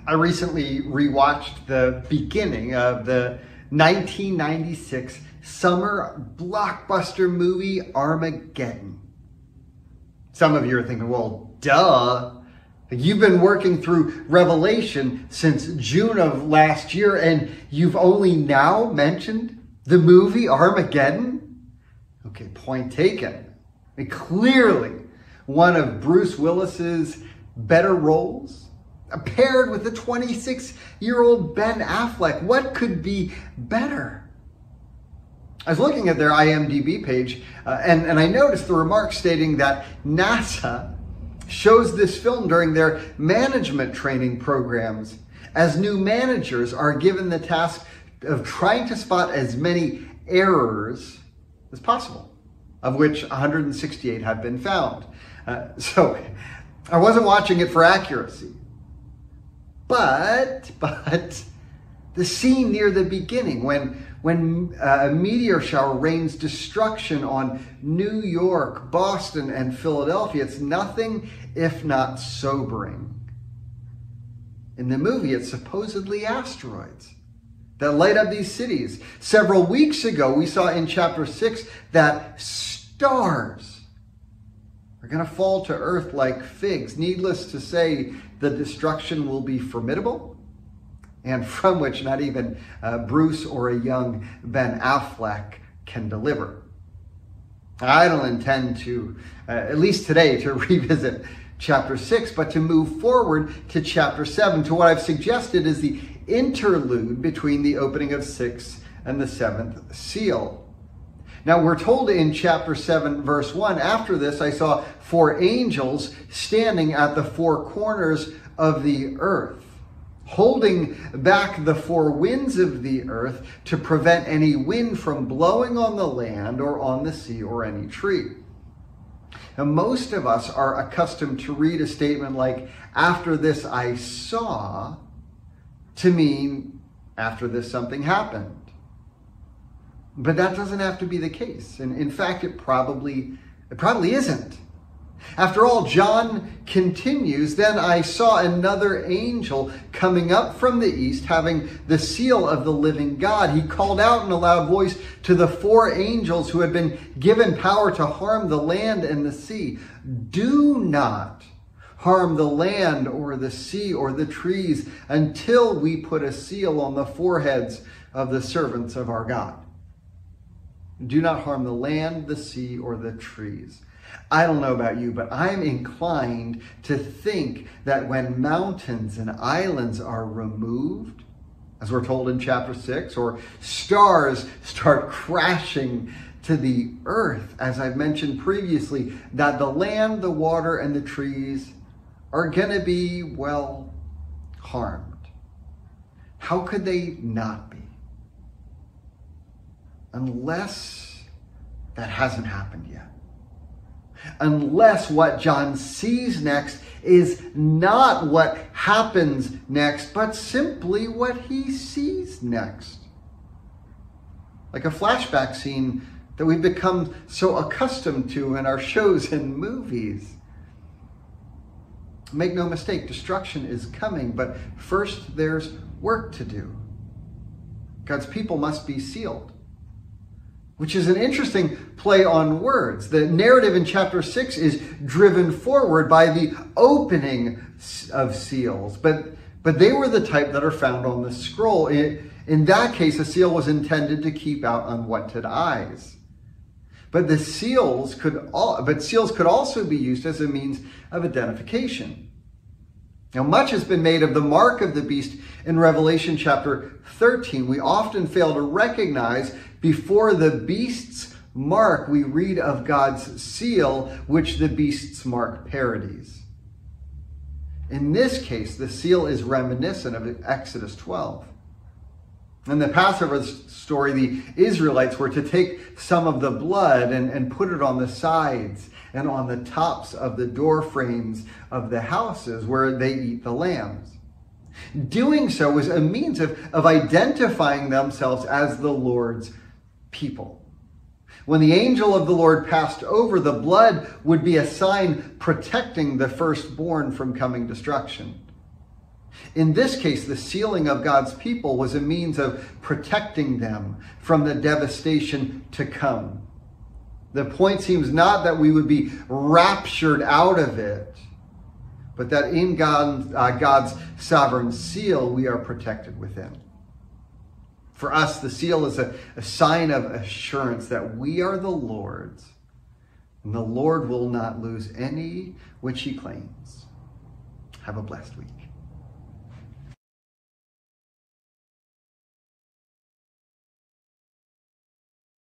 I recently rewatched the beginning of the 1996 summer blockbuster movie Armageddon. Some of you are thinking, well, duh. You've been working through Revelation since June of last year, and you've only now mentioned the movie Armageddon? Okay, point taken. Clearly, one of Bruce Willis's better roles, paired with the 26-year-old Ben Affleck. What could be better? I was looking at their IMDb page, and I noticed the remark stating that NASA shows this film during their management training programs, as new managers are given the task of trying to spot as many errors as possible, of which 168 have been found. So I wasn't watching it for accuracy. But the scene near the beginning when a meteor shower rains destruction on New York, Boston, and Philadelphia, it's nothing if not sobering. In the movie, it's supposedly asteroids that light up these cities. Several weeks ago, we saw in chapter 6 that stars are going to fall to earth like figs. Needless to say, the destruction will be formidable, and from which not even Bruce or a young Ben Affleck can deliver. I don't intend to, at least today, to revisit chapter 6, but to move forward to chapter 7, to what I've suggested is the interlude between the opening of 6 and the 7th seal. Now, we're told in chapter 7, verse 1, after this I saw 4 angels standing at the 4 corners of the earth, holding back the 4 winds of the earth to prevent any wind from blowing on the land or on the sea or any tree. Now, most of us are accustomed to read a statement like, after this I saw, to mean after this something happened. But that doesn't have to be the case. And in fact, it probably isn't. After all, John continues, then I saw another angel coming up from the east, having the seal of the living God. He called out in a loud voice to the 4 angels who had been given power to harm the land and the sea. Do not harm the land or the sea or the trees until we put a seal on the foreheads of the servants of our God. Do not harm the land, the sea, or the trees. I don't know about you, but I'm inclined to think that when mountains and islands are removed, as we're told in chapter 6, or stars start crashing to the earth, as I've mentioned previously, that the land, the water, and the trees are going to be, well, harmed. How could they not be? Unless that hasn't happened yet. Unless what John sees next is not what happens next, but simply what he sees next. Like a flashback scene that we've become so accustomed to in our shows and movies. Make no mistake, destruction is coming, but first there's work to do. God's people must be sealed, which is an interesting play on words. The narrative in chapter 6 is driven forward by the opening of seals, but they were the type that are found on the scroll. In that case, a seal was intended to keep out unwanted eyes. But seals could also be used as a means of identification. Now, much has been made of the mark of the beast in Revelation chapter 13. We often fail to recognize before the beast's mark, we read of God's seal, which the beast's mark parodies. In this case, the seal is reminiscent of Exodus 12. In the Passover story, the Israelites were to take some of the blood and put it on the sides and on the tops of the door frames of the houses where they eat the lambs. Doing so was a means of identifying themselves as the Lord's people. When the angel of the Lord passed over, the blood would be a sign protecting the firstborn from coming destruction. In this case, the sealing of God's people was a means of protecting them from the devastation to come. The point seems not that we would be raptured out of it, but that in God's sovereign seal, we are protected within. For us, the seal is a sign of assurance that we are the Lord's, and the Lord will not lose any which he claims. Have a blessed week.